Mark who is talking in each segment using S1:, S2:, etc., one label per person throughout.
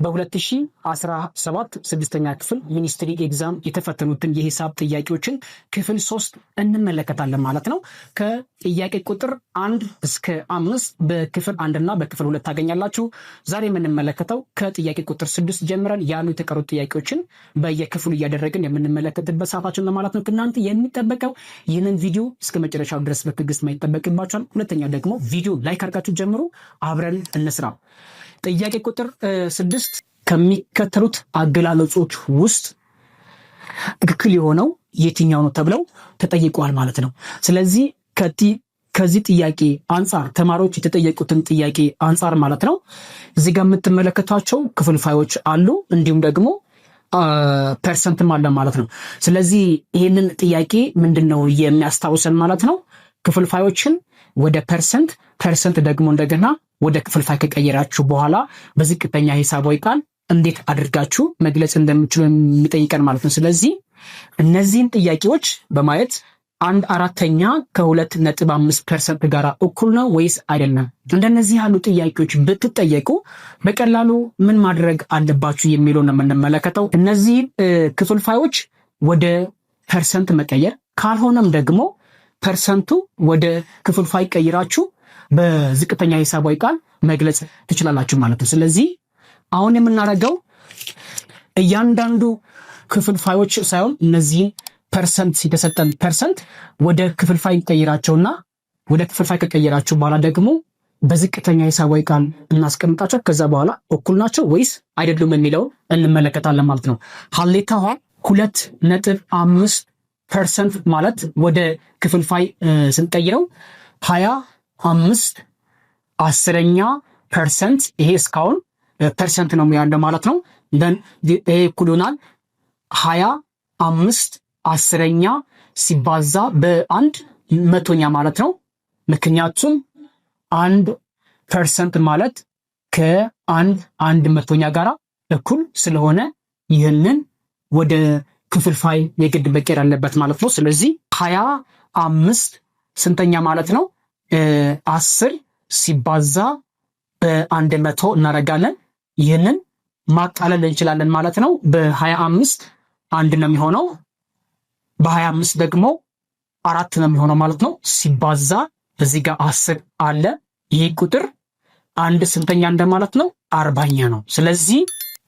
S1: በ2017 ስድስተኛ ክፍል ሚኒስትሪ ኤግዛም የተፈተኑትን የሂሳብ ጥያቄዎችን ክፍል 3 እንመለከታለን ማለት ነው። ከጥያቄ ቁጥር 1 እስከ 5 በክፍል 1 እና በክፍል 2 ታገኛላችሁ። ዛሬ የምንመለከተው ከጥያቄ ቁጥር 6 ጀምረን ያሉ የተቀሩት ጥያቄዎችን በየክፍሉ እያደረግን የምንመለከትበት ሰዓታችን ነው ማለት ነው። ከእናንተ የሚጠበቀው ይህንን ቪዲዮ እስከ መጨረሻው ድረስ በትዕግስት ማይጠበቅባችኋል። ሁለተኛ ደግሞ ቪዲዮ ላይክ አድርጋችሁ ጀምሩ። አብረን እንስራ። ጥያቄ ቁጥር 6 ከሚከተሉት አገላለጾች ውስጥ ትክክል የሆነው የትኛው ነው ተብለው ተጠይቀዋል ማለት ነው። ስለዚህ ከዚህ ጥያቄ አንጻር ተማሪዎች የተጠየቁትን ጥያቄ አንጻር ማለት ነው እዚህ ጋር የምትመለከቷቸው ክፍልፋዮች አሉ፣ እንዲሁም ደግሞ ፐርሰንትም አለ ማለት ነው። ስለዚህ ይህንን ጥያቄ ምንድነው የሚያስታውሰን ማለት ነው? ክፍልፋዮችን ወደ ፐርሰንት ደግሞ እንደገና ወደ ክፍልፋይ ከቀየራችሁ በኋላ በዝቅተኛ ሂሳባዊ ቃል እንዴት አድርጋችሁ መግለጽ እንደምችሉ የሚጠይቀን ማለት ነው። ስለዚህ እነዚህን ጥያቄዎች በማየት 1/4 ከ2.5% ጋር እኩል ነው ወይስ አይደለም? እንደነዚህ ያሉ ጥያቄዎች ብትጠየቁ በቀላሉ ምን ማድረግ አለባችሁ የሚለው ነው የምንመለከተው። እነዚህ ክፍልፋዮች ወደ ፐርሰንት መቀየር ካልሆነም ደግሞ ፐርሰንቱ ወደ ክፍልፋይ ቀይራችሁ በዝቅተኛ ሂሳባዊ ቃል መግለጽ ትችላላችሁ ማለት ነው። ስለዚህ አሁን የምናደርገው እያንዳንዱ ክፍልፋዮች ሳይሆን እነዚህን ፐርሰንት የተሰጠን ፐርሰንት ወደ ክፍልፋይ ቀይራቸውና ወደ ክፍልፋይ ከቀየራችሁ በኋላ ደግሞ በዝቅተኛ ሂሳባዊ ቃል እናስቀምጣቸው። ከዛ በኋላ እኩል ናቸው ወይስ አይደሉም የሚለው እንመለከታለን ማለት ነው። ሀሌታዋ 2.5% ማለት ወደ ክፍልፋይ ስንቀይረው 25/10%። ይሄ እስካሁን ፐርሰንት ነው ያለው ማለት ነው። ይሄ እኩል ይሆናል 25/10 ሲባዛ በ100 ማለት ነው። ምክንያቱም 1% ማለት ከ100 ጋራ እኩል ስለሆነ ይህንን ወደ ክፍልፋይ የግድ መቀየር አለበት ማለት ነው። ስለዚህ 25 ስንተኛ ማለት ነው? 10 ሲባዛ በ100 እናደርጋለን። ይህንን ማቃለል እንችላለን ማለት ነው። በ25 1 ነው የሚሆነው፣ በ25 ደግሞ 4 ነው የሚሆነው ማለት ነው። ሲባዛ እዚህ ጋር 10 አለ። ይህ ቁጥር 1 ስንተኛ እንደማለት ነው? 40ኛ ነው። ስለዚህ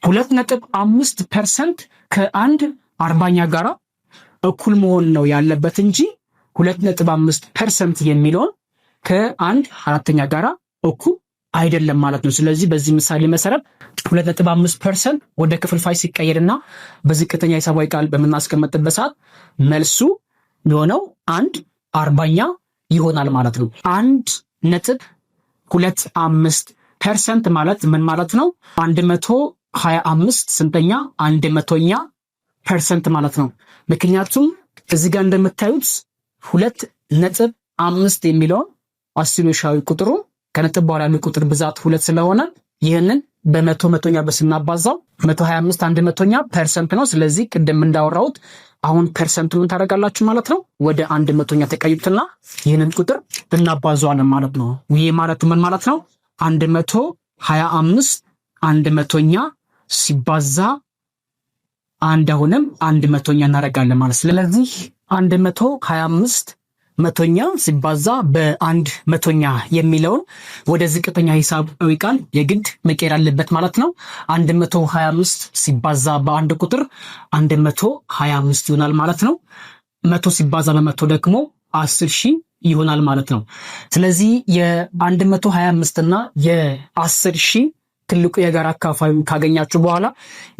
S1: 2.5% ከ1/40 ጋራ እኩል መሆን ነው ያለበት እንጂ 2.5% የሚለውን ከ1/4 ጋራ እኩል አይደለም ማለት ነው። ስለዚህ በዚህ ምሳሌ መሰረት 2.5% ወደ ክፍልፋይ ሲቀየርና በዝቅተኛ ሂሳባዊ ቃል በምናስቀምጥበት ሰዓት መልሱ የሆነው 1/40 ይሆናል ማለት ነው። 1.25% ማለት ምን ማለት ነው? 125 ስንተኛ 100ኛ ፐርሰንት ማለት ነው። ምክንያቱም እዚህ ጋር እንደምታዩት 2.5 የሚለውን አስርዮሻዊ ቁጥሩ ከነጥብ በኋላ ያለው ቁጥር ብዛት 2 ስለሆነ ይህንን በ100ኛ በስናባዛው 125 100ኛ ፐርሰንት ነው። ስለዚህ ቅድም እንዳወራሁት አሁን ፐርሰንቱን ታደርጋላችሁ ማለት ነው። ወደ 100ኛ ተቀይሩትና ይህንን ቁጥር እናባዛዋለን ማለት ነው። ይሄ ማለት ምን ማለት ነው? 125 100ኛ ሲባዛ አንድ አሁንም 100ኛ እናደርጋለን ማለት። ስለዚህ 125 100ኛ ሲባዛ በ100ኛ የሚለውን ወደ ዝቅተኛ ሂሳባዊ ቃል የግድ መቀየር አለበት ማለት ነው። 125 ሲባዛ በአንድ ቁጥር 125 ይሆናል ማለት ነው። 100 ሲባዛ በ100 ደግሞ 10,000 ይሆናል ማለት ነው። ስለዚህ የ125 እና የ10,000 ትልቁ የጋራ አካፋይ ካገኛችሁ በኋላ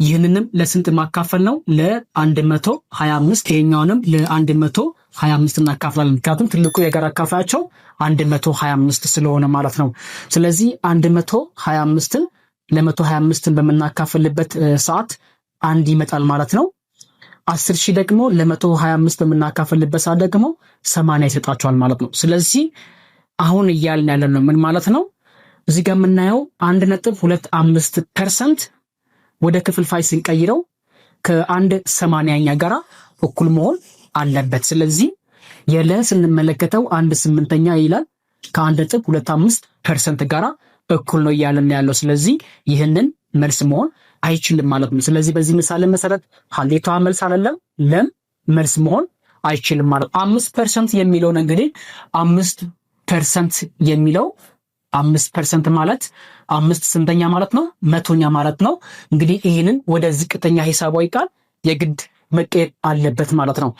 S1: ይህንንም ለስንት ማካፈል ነው? ለ125። ይሄኛውንም ለ125 እናካፍላለን። ምክንያቱም ትልቁ የጋራ አካፋያቸው 125 ስለሆነ ማለት ነው። ስለዚህ 125ን ለ125ን በምናካፍልበት ሰዓት 1 ይመጣል ማለት ነው። 10,000 ደግሞ ለ125 በምናካፍልበት ሰዓት ደግሞ 80 ይሰጣቸዋል ማለት ነው። ስለዚህ አሁን እያልን ያለ ነው ምን ማለት ነው? እዚህ ጋር የምናየው 1.25% ወደ ክፍልፋይ ስንቀይረው ከ1/80ኛ ጋራ እኩል መሆን አለበት። ስለዚህ የለ ስንመለከተው 1/8ኛ ይላል ከ1.25% ጋራ እኩል ነው እያለን ያለው። ስለዚህ ይህንን መልስ መሆን አይችልም ማለት ነው። ስለዚህ በዚህ ምሳሌ መሰረት ሀሌቷ መልስ አይደለም፣ ለም መልስ መሆን አይችልም ማለት ነው። 5% የሚለውን እንግዲህ 5% የሚለው 5% ማለት 5 ስንተኛ ማለት ነው? መቶኛ ማለት ነው። እንግዲህ ይህንን ወደ ዝቅተኛ ሂሳባዊ ቃል የግድ መቀየር አለበት ማለት ነው።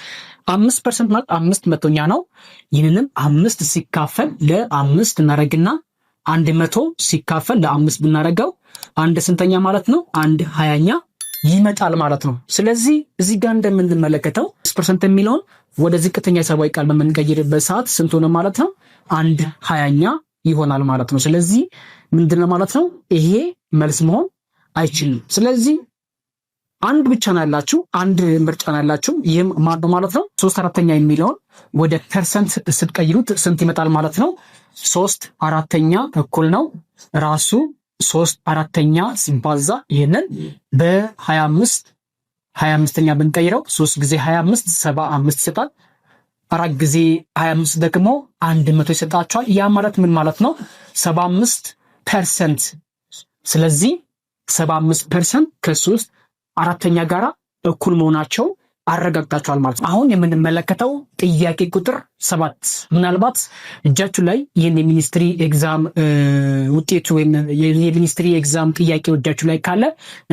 S1: 5% ማለት 5 መቶኛ ነው። ይህንንም 5 ሲካፈል ለ5 እናደርግና 100 ሲካፈል ለ5 ብናደርገው አንድ ስንተኛ ማለት ነው? 1/20ኛ ይመጣል ማለት ነው። ስለዚህ እዚህ ጋር እንደምንመለከተው 5% የሚለውን ወደ ዝቅተኛ ሂሳባዊ ቃል በምንቀይርበት ሰዓት ስንት ሆነ ማለት ነው? 1/20ኛ ይሆናል ማለት ነው። ስለዚህ ምንድነው ማለት ነው? ይሄ መልስ መሆን አይችልም። ስለዚህ አንድ ብቻ ነው ያላችሁ፣ አንድ ምርጫ ነው ያላችሁ። ይህም ማን ነው ማለት ነው? 3/4 የሚለውን ወደ ፐርሰንት ስትቀይሩት ስንት ይመጣል ማለት ነው? 3/4 እኩል ነው ራሱ 3/4 ሲባዛ ይህንን በ25 25ኛ ብንቀይረው 3 ጊዜ 25 75 ይሰጣል። 4 ጊዜ 25 ደግሞ 100 ይሰጣቸዋል። ያ ማለት ምን ማለት ነው? 75%። ስለዚህ 75% ከ3/4 ጋራ እኩል መሆናቸው አረጋግጣቸዋል ማለት ነው። አሁን የምንመለከተው ጥያቄ ቁጥር 7 ምናልባት እጃችሁ ላይ ይህን የሚኒስትሪ ኤግዛም ውጤቱ ወይም የሚኒስትሪ ኤግዛም ጥያቄ እጃችሁ ላይ ካለ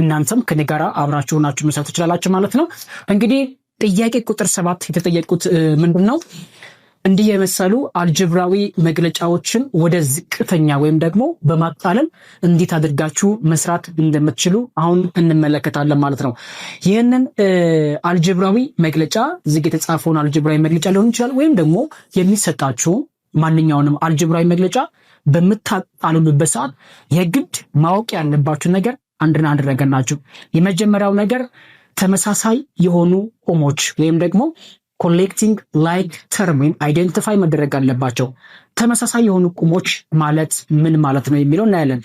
S1: እናንተም ከኔ ጋራ አብራችሁ ሆናችሁ መስራት ትችላላችሁ ማለት ነው። እንግዲህ ጥያቄ ቁጥር 7 የተጠየቁት ምንድነው? እንዲህ የመሰሉ አልጀብራዊ መግለጫዎችን ወደ ዝቅተኛ ወይም ደግሞ በማቃለል እንዴት አድርጋችሁ መስራት እንደምትችሉ አሁን እንመለከታለን ማለት ነው። ይህንን አልጀብራዊ መግለጫ እዚህ የተጻፈውን አልጀብራዊ መግለጫ ሊሆን ይችላል ወይም ደግሞ የሚሰጣችሁ ማንኛውንም አልጀብራዊ መግለጫ በምታቃልሉበት ሰዓት የግድ ማወቅ ያለባችሁ ነገር አንድና አንድ ነገር ናቸው። የመጀመሪያው ነገር ተመሳሳይ የሆኑ ቁሞች ወይም ደግሞ ኮሌክቲንግ ላይክ ተርም ወይም አይደንቲፋይ መደረግ አለባቸው። ተመሳሳይ የሆኑ ቁሞች ማለት ምን ማለት ነው የሚለው እናያለን።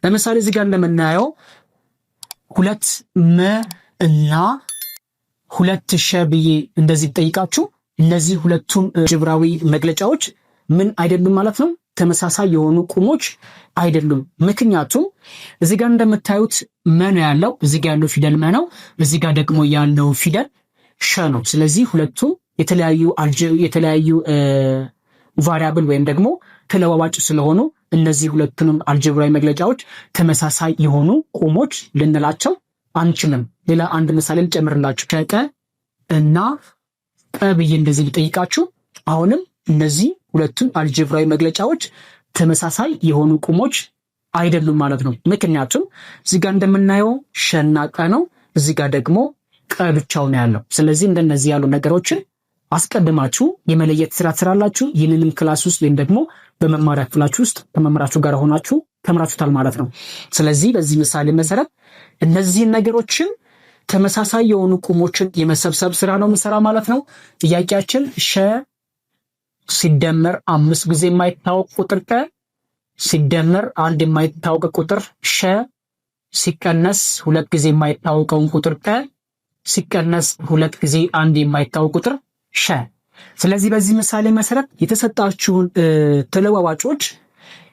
S1: ለምሳሌ እዚህ ጋር እንደምናየው 2 መ እና 2 ሸ ብዬ እንደዚህ ጠይቃችሁ እነዚህ ሁለቱም ጅብራዊ መግለጫዎች ምን አይደሉም ማለት ነው? ተመሳሳይ የሆኑ ቁሞች አይደሉም። ምክንያቱም እዚህ ጋር እንደምታዩት መ ነው ያለው፣ እዚህ ጋር ያለው ፊደል መ ነው፣ እዚህ ጋር ደግሞ ያለው ፊደል ሸ ነው። ስለዚህ ሁለቱም የተለያዩ ቫሪያብል ወይም ደግሞ ተለዋዋጭ ስለሆኑ እነዚህ ሁለቱንም አልጀብራዊ መግለጫዎች ተመሳሳይ የሆኑ ቁሞች ልንላቸው አንችልም። ሌላ አንድ ምሳሌ ልጨምርላችሁ። ከቀ እና ቀ ብዬ እንደዚህ ልጠይቃችሁ አሁንም እነዚህ ሁለቱም አልጀብራዊ መግለጫዎች ተመሳሳይ የሆኑ ቁሞች አይደሉም ማለት ነው። ምክንያቱም እዚህ ጋር እንደምናየው ሸና ቀ ነው፣ እዚህ ጋር ደግሞ ቀ ብቻው ነው ያለው። ስለዚህ እንደነዚህ ያሉ ነገሮችን አስቀድማችሁ የመለየት ስራ ትሰራላችሁ። ይህንንም ክላስ ውስጥ ወይም ደግሞ በመማሪያ ክፍላችሁ ውስጥ ከመምህራችሁ ጋር ሆናችሁ ተምራችሁታል ማለት ነው። ስለዚህ በዚህ ምሳሌ መሰረት እነዚህን ነገሮችን ተመሳሳይ የሆኑ ቁሞችን የመሰብሰብ ስራ ነው የምሰራ ማለት ነው። ጥያቄያችን ሸ ሲደመር 5 ጊዜ የማይታወቅ ቁጥር ቀ ሲደመር 1 የማይታወቅ ቁጥር ሸ ሲቀነስ 2 ጊዜ የማይታወቀውን ቁጥር ቀ ሲቀነስ 2 ጊዜ 1 የማይታወቅ ቁጥር ሸ። ስለዚህ በዚህ ምሳሌ መሰረት የተሰጣችሁን ተለዋዋጮች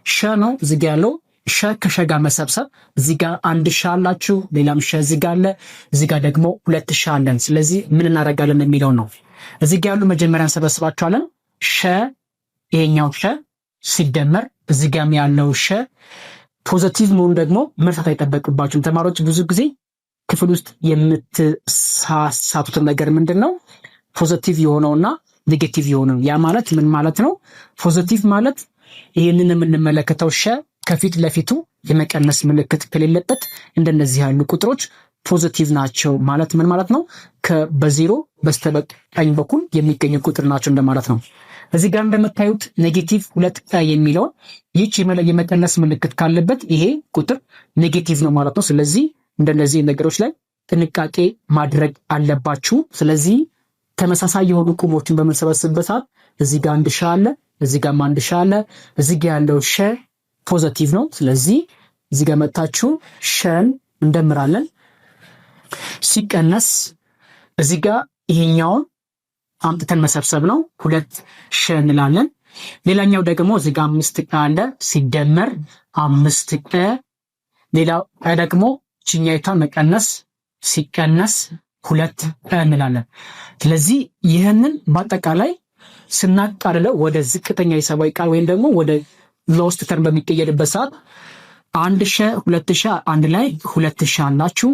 S1: ሸ ነው እዚህ ጋር ያለው ሸ ከሸ ጋር መሰብሰብ፣ እዚህ ጋር 1 ሸ አላችሁ፣ ሌላም ሸ እዚህ ጋር አለ፣ እዚህ ጋር ደግሞ 2 ሸ አለን። ስለዚህ ምን እናደርጋለን የሚለው ነው። እዚህ ጋር ያሉ መጀመሪያ እንሰበስባቸዋለን። ሸ ይሄኛው ሸ ሲደመር እዚህ ጋር ያለው ሸ ፖዚቲቭ መሆኑ ደግሞ መርሳት አይጠበቅባችሁም። ተማሪዎች ብዙ ጊዜ ክፍል ውስጥ የምትሳሳቱትን ነገር ምንድነው? ፖዚቲቭ የሆነውና ኔጌቲቭ የሆነው። ያ ማለት ምን ማለት ነው? ፖዚቲቭ ማለት ይህንን የምንመለከተው ሸ ከፊት ለፊቱ የመቀነስ ምልክት ከሌለበት እንደነዚህ ያሉ ቁጥሮች ፖዚቲቭ ናቸው ማለት ምን ማለት ነው? በዜሮ በስተቀኝ በኩል የሚገኙ ቁጥር ናቸው እንደማለት ነው። እዚህ ጋር እንደምታዩት ኔጌቲቭ 2 የሚለውን ይህች የመቀነስ ምልክት ካለበት ይሄ ቁጥር ኔጌቲቭ ነው ማለት ነው። ስለዚህ እንደነዚህ ነገሮች ላይ ጥንቃቄ ማድረግ አለባችሁ። ስለዚህ ተመሳሳይ የሆኑ ቁሞችን በምንሰበስብበት ሰዓት እዚህ ጋር 1 ሸ አለ፣ እዚህ ጋር 1 ሸ አለ፣ እዚህ ጋር ያለው ሸ ፖዚቲቭ ነው። ስለዚህ እዚህ ጋር መጣችሁ ሸን እንደምራለን። ሲቀነስ እዚህ ጋር ይሄኛውን አምጥተን መሰብሰብ ነው፣ 2 ሸ እንላለን። ሌላኛው ደግሞ እዚህ ጋር 5 ቀ አለ ሲደመር 5 ቀ፣ ሌላው ቀ ደግሞ ችኛይቷን መቀነስ ሲቀነስ 2 እንላለን። ስለዚህ ይህንን በአጠቃላይ ስናቃልለው ወደ ዝቅተኛ ሂሳባዊ ቃል ወይም ደግሞ ወደ ሎስት ተርም በሚቀየርበት ሰዓት 1000 2000 አንድ ላይ 2000 አላችሁ።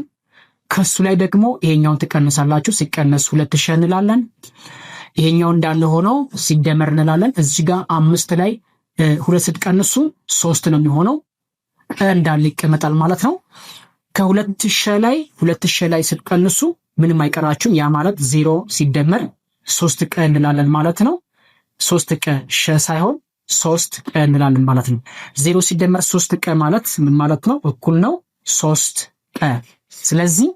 S1: ከሱ ላይ ደግሞ ይሄኛውን ትቀንሳላችሁ። ሲቀነስ 2000 እንላለን። ይሄኛው እንዳለ ሆኖ ሲደመር እንላለን። እዚህ ጋር 5 ላይ 2 ስትቀንሱ 3 ነው የሚሆነው። እንዳለ ይቀመጣል ማለት ነው። ከ2000 ላይ ስትቀንሱ ምንም አይቀራችሁም። ያ ማለት 0 ሲደመር 3 ቀ እንላለን ማለት ነው። 3 ቀ ሸ ሳይሆን 3 ቀ እንላለን ማለት ነው። 0 ሲደመር 3 ቀ ማለት ምን ማለት ነው? እኩል ነው 3 ቀ። ስለዚህ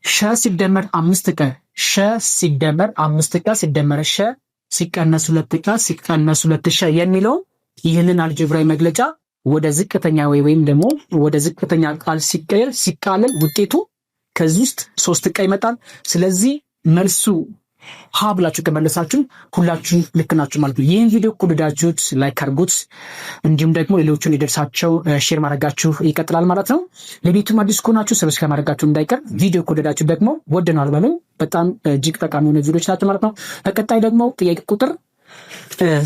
S1: ሸ ሲደመር 5 ቀ ሸ ሲደመር 5 ቀ ሲደመር ሸ ሲቀነስ 2 ቀ ሲቀነስ 2 ሸ የሚለው ይህንን አልጀብራዊ መግለጫ ወደ ዝቅተኛ ወይም ደግሞ ወደ ዝቅተኛ ቃል ሲቀየር ሲቃለል ውጤቱ ከዚህ ውስጥ 3 ቀ ይመጣል። ስለዚህ መልሱ ሀ ብላችሁ ከመለሳችሁ ሁላችሁም ልክ ናችሁ ማለት ነው። ይህን ቪዲዮ ከወደዳችሁት ላይክ አድርጉት፣ እንዲሁም ደግሞ ሌሎቹን ሊደርሳቸው ሼር ማድረጋችሁ ይቀጥላል ማለት ነው። ለቤቱም አዲስ ከሆናችሁ ሰብስክራይብ ማድረጋችሁ እንዳይቀር። ቪዲዮ ከወደዳችሁ ደግሞ ወደናል በሉ። በጣም እጅግ ጠቃሚ የሆኑ ቪዲዮዎች ናቸው ማለት ነው። በቀጣይ ደግሞ ጥያቄ ቁጥር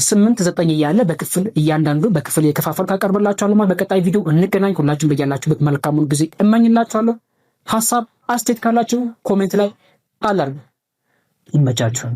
S1: 8 9 እያለ በክፍል እያንዳንዱ በክፍል የከፋፈል ካቀርብላችኋለሁ ማለት። በቀጣይ ቪዲዮ እንገናኝ። ሁላችሁም በያላችሁበት መልካሙን ጊዜ እመኝላችኋለሁ። ሀሳብ አስተያየት ካላችሁ ኮሜንት ላይ አላርጉ። ይመቻችሁ።